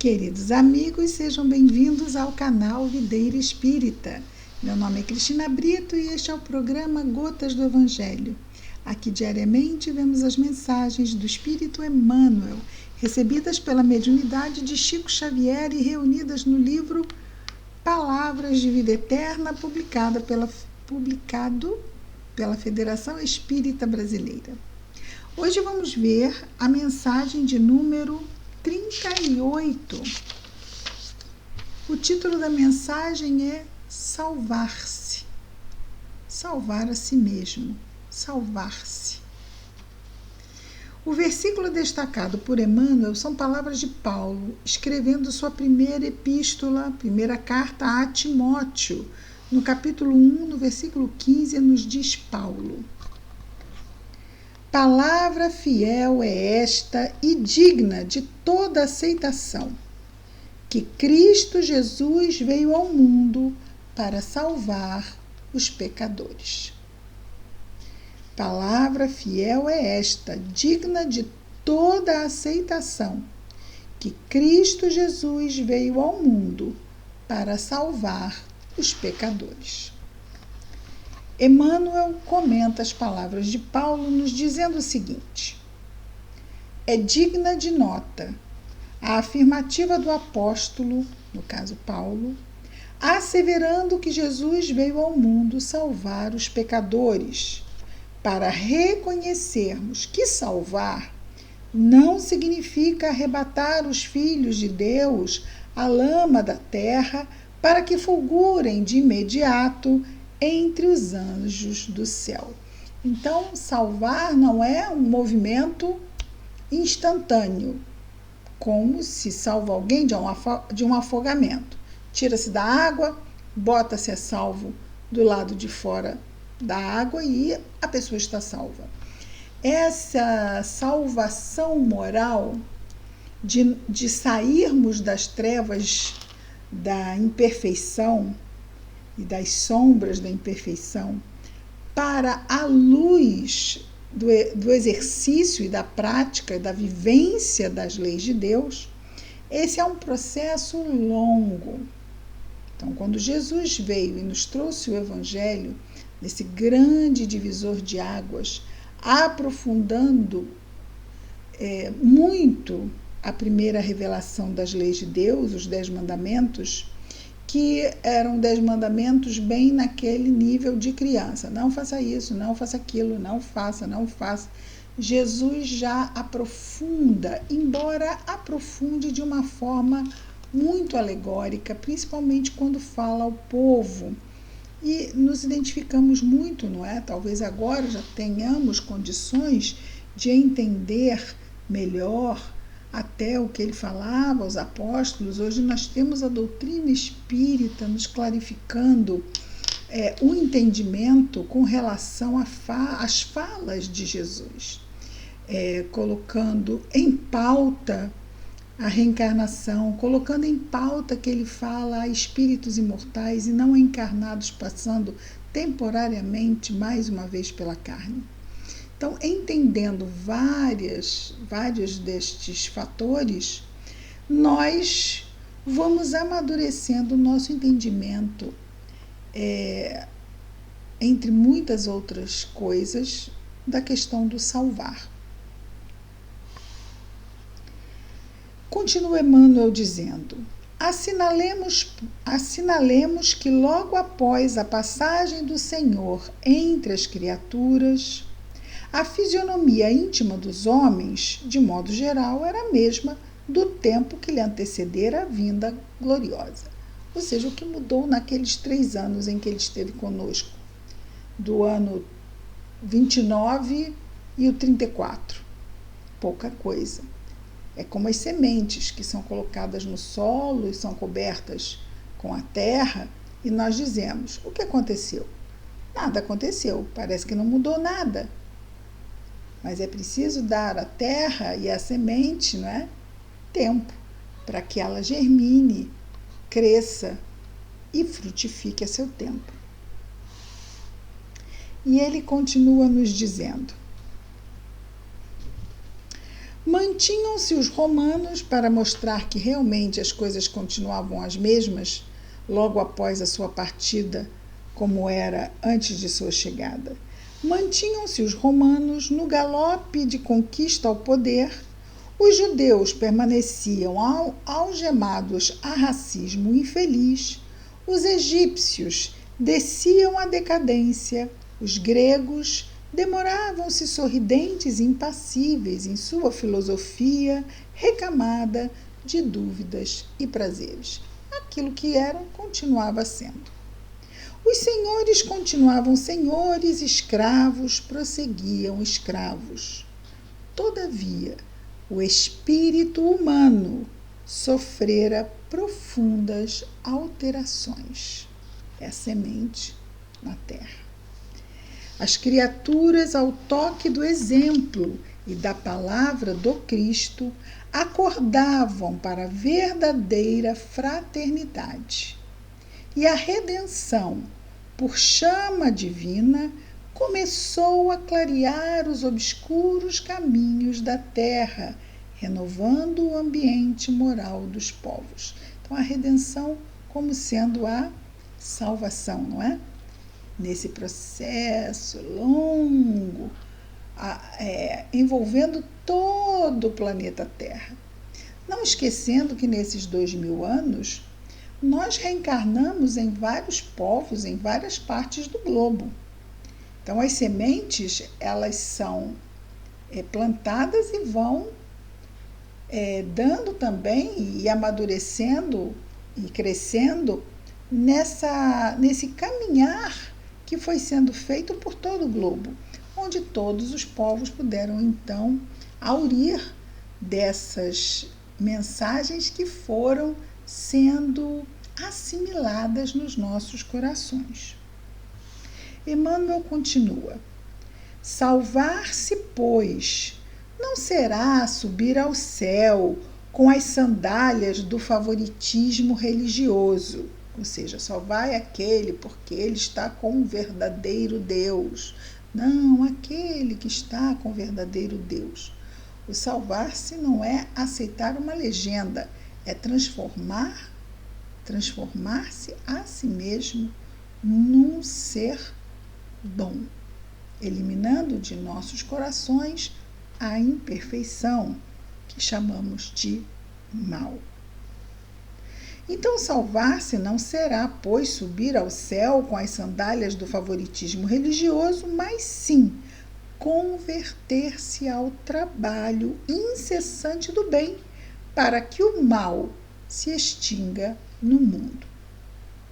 Queridos amigos, sejam bem-vindos ao canal Videira Espírita. Meu nome é Cristina Brito e este é o programa Gotas do Evangelho. Aqui diariamente vemos as mensagens do Espírito Emmanuel, recebidas pela mediunidade de Chico Xavier e reunidas no livro Palavras de Vida Eterna, publicado pela Federação Espírita Brasileira. Hoje vamos ver a mensagem de número 38. O título da mensagem é Salvar-se. Salvar a si mesmo. Salvar-se. O versículo destacado por Emmanuel são palavras de Paulo, escrevendo sua primeira epístola, primeira carta a Timóteo. No capítulo 1, no versículo 15, nos diz Paulo: Palavra fiel é esta e digna de toda aceitação, que Cristo Jesus veio ao mundo para salvar os pecadores. Palavra fiel é esta, digna de toda aceitação, que Cristo Jesus veio ao mundo para salvar os pecadores. Emmanuel comenta as palavras de Paulo nos dizendo o seguinte: é digna de nota a afirmativa do apóstolo, no caso Paulo, asseverando que Jesus veio ao mundo salvar os pecadores, para reconhecermos que salvar não significa arrebatar os filhos de Deus à lama da terra para que fulgurem de imediato entre os anjos do céu. Então, salvar não é um movimento instantâneo, como se salva alguém de um afogamento. Tira-se da água, bota-se a salvo do lado de fora da água e a pessoa está salva. Essa salvação moral de sairmos das trevas da imperfeição e das sombras da imperfeição para a luz do exercício e da prática, da vivência das leis de Deus, esse é um processo longo. Então, quando Jesus veio e nos trouxe o Evangelho, nesse grande divisor de águas, aprofundando muito a primeira revelação das leis de Deus, os 10 mandamentos, que eram 10 mandamentos bem naquele nível de criança. Não faça isso, não faça aquilo, não faça. Jesus já aprofunda, embora aprofunde de uma forma muito alegórica, principalmente quando fala ao povo. E nos identificamos muito, não é? Talvez agora já tenhamos condições de entender melhor até o que ele falava aos apóstolos. Hoje nós temos a doutrina espírita nos clarificando o entendimento com relação às falas de Jesus, colocando em pauta a reencarnação, colocando em pauta que ele fala a espíritos imortais e não encarnados passando temporariamente mais uma vez pela carne. Então, entendendo vários destes fatores, nós vamos amadurecendo o nosso entendimento, entre muitas outras coisas, da questão do salvar. Continua Emmanuel dizendo: assinalemos que logo após a passagem do Senhor entre as criaturas, a fisionomia íntima dos homens, de modo geral, era a mesma do tempo que lhe antecedera a vinda gloriosa. Ou seja, o que mudou naqueles 3 anos em que ele esteve conosco, do ano 29 e o 34. Pouca coisa. É como as sementes que são colocadas no solo e são cobertas com a terra, e nós dizemos: o que aconteceu? Nada aconteceu, parece que não mudou nada. Mas é preciso dar à terra e à semente, não é, tempo para que ela germine, cresça e frutifique a seu tempo. E ele continua nos dizendo: Mantinham-se os romanos para mostrar que realmente as coisas continuavam as mesmas logo após a sua partida, como era antes de sua chegada. Mantinham-se os romanos no galope de conquista ao poder. Os judeus permaneciam algemados a racismo infeliz. Os egípcios desciam à decadência. Os gregos demoravam-se sorridentes e impassíveis em sua filosofia recamada de dúvidas e prazeres. Aquilo que eram continuava sendo. Os senhores continuavam senhores, escravos prosseguiam escravos. Todavia, o espírito humano sofrera profundas alterações. É a semente na terra. As criaturas, ao toque do exemplo e da palavra do Cristo, acordavam para a verdadeira fraternidade. E a redenção, por chama divina, começou a clarear os obscuros caminhos da terra, renovando o ambiente moral dos povos. Então, a redenção como sendo a salvação, não é? Nesse processo longo, envolvendo todo o planeta Terra. Não esquecendo que nesses 2000 anos, nós reencarnamos em vários povos, em várias partes do globo. Então, as sementes, elas são plantadas e vão dando também e amadurecendo e crescendo nesse caminhar que foi sendo feito por todo o globo, onde todos os povos puderam, então, aurir dessas mensagens que foram sendo assimiladas nos nossos corações. Emmanuel continua: salvar-se, pois, não será subir ao céu com as sandálias do favoritismo religioso, ou seja, só vai aquele porque ele está com o verdadeiro Deus. Não, aquele que está com o verdadeiro Deus. O salvar-se não é aceitar uma legenda, é transformar-se a si mesmo num ser bom, eliminando de nossos corações a imperfeição que chamamos de mal. Então, salvar-se não será, pois, subir ao céu com as sandálias do favoritismo religioso, mas sim converter-se ao trabalho incessante do bem, para que o mal se extinga no mundo.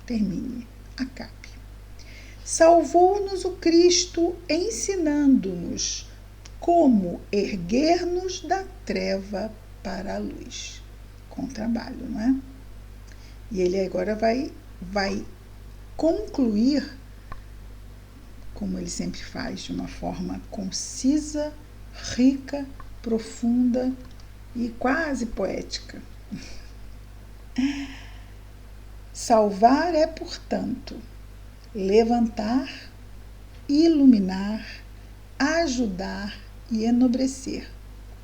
Termine, acabe. Salvou-nos o Cristo, ensinando-nos como erguer-nos da treva para a luz. Com trabalho, não é? E ele agora vai concluir, como ele sempre faz, de uma forma concisa, rica, profunda e quase poética. Salvar é, portanto, levantar, iluminar, ajudar e enobrecer.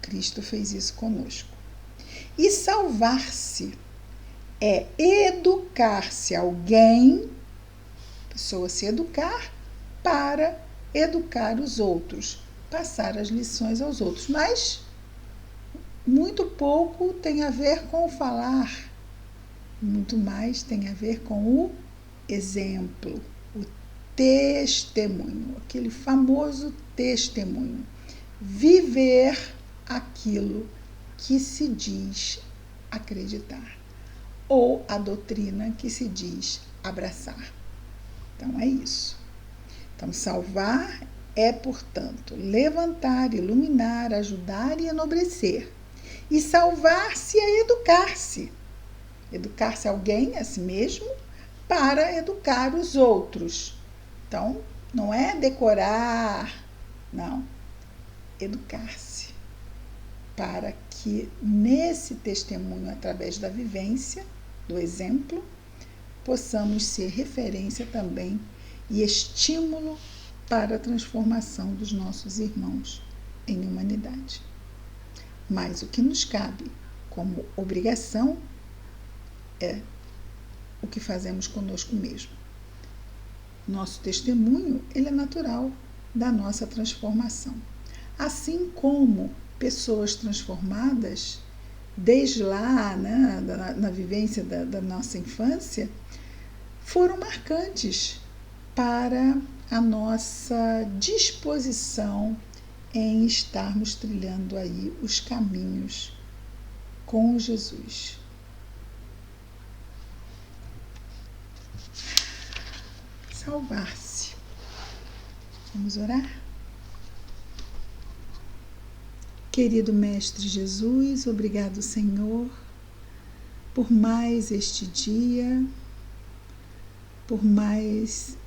Cristo fez isso conosco. E salvar-se é educar-se alguém, pessoa se educar, para educar os outros, passar as lições aos outros. Mas muito pouco tem a ver com o falar, muito mais tem a ver com o exemplo, o testemunho, aquele famoso testemunho. Viver aquilo que se diz acreditar, ou a doutrina que se diz abraçar. Então, é isso. Então, salvar é, portanto, levantar, iluminar, ajudar e enobrecer. E salvar-se é educar-se. Educar-se alguém, a si mesmo, para educar os outros. Então, não é decorar, não. Educar-se. Para que nesse testemunho, através da vivência, do exemplo, possamos ser referência também e estímulo para a transformação dos nossos irmãos em humanidade. Mas o que nos cabe como obrigação é o que fazemos conosco mesmo. Nosso testemunho, ele é natural da nossa transformação. Assim como pessoas transformadas, desde lá, né, na vivência da nossa infância, foram marcantes para a nossa disposição em estarmos trilhando aí os caminhos com Jesus. Salvar-se. Vamos orar? Querido Mestre Jesus, obrigado, Senhor, por mais este dia, por mais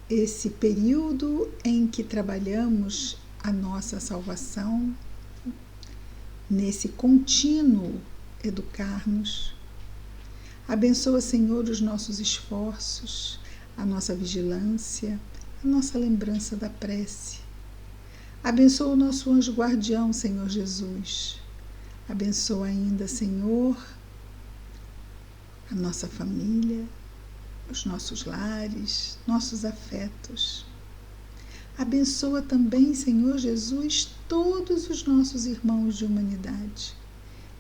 esse período em que trabalhamos a nossa salvação, nesse contínuo educar-nos. Abençoa, Senhor, os nossos esforços, a nossa vigilância, a nossa lembrança da prece. Abençoa o nosso anjo guardião, Senhor Jesus. Abençoa ainda, Senhor, a nossa família, os nossos lares, nossos afetos. Abençoa também, Senhor Jesus, todos os nossos irmãos de humanidade,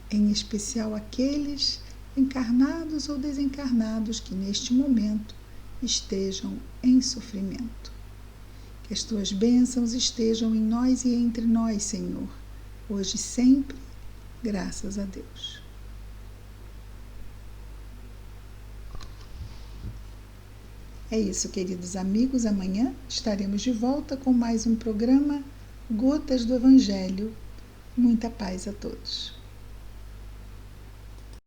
em especial aqueles encarnados ou desencarnados que neste momento estejam em sofrimento. Que as tuas bênçãos estejam em nós e entre nós, Senhor, hoje e sempre, graças a Deus. É isso, queridos amigos. Amanhã estaremos de volta com mais um programa Gotas do Evangelho. Muita paz a todos.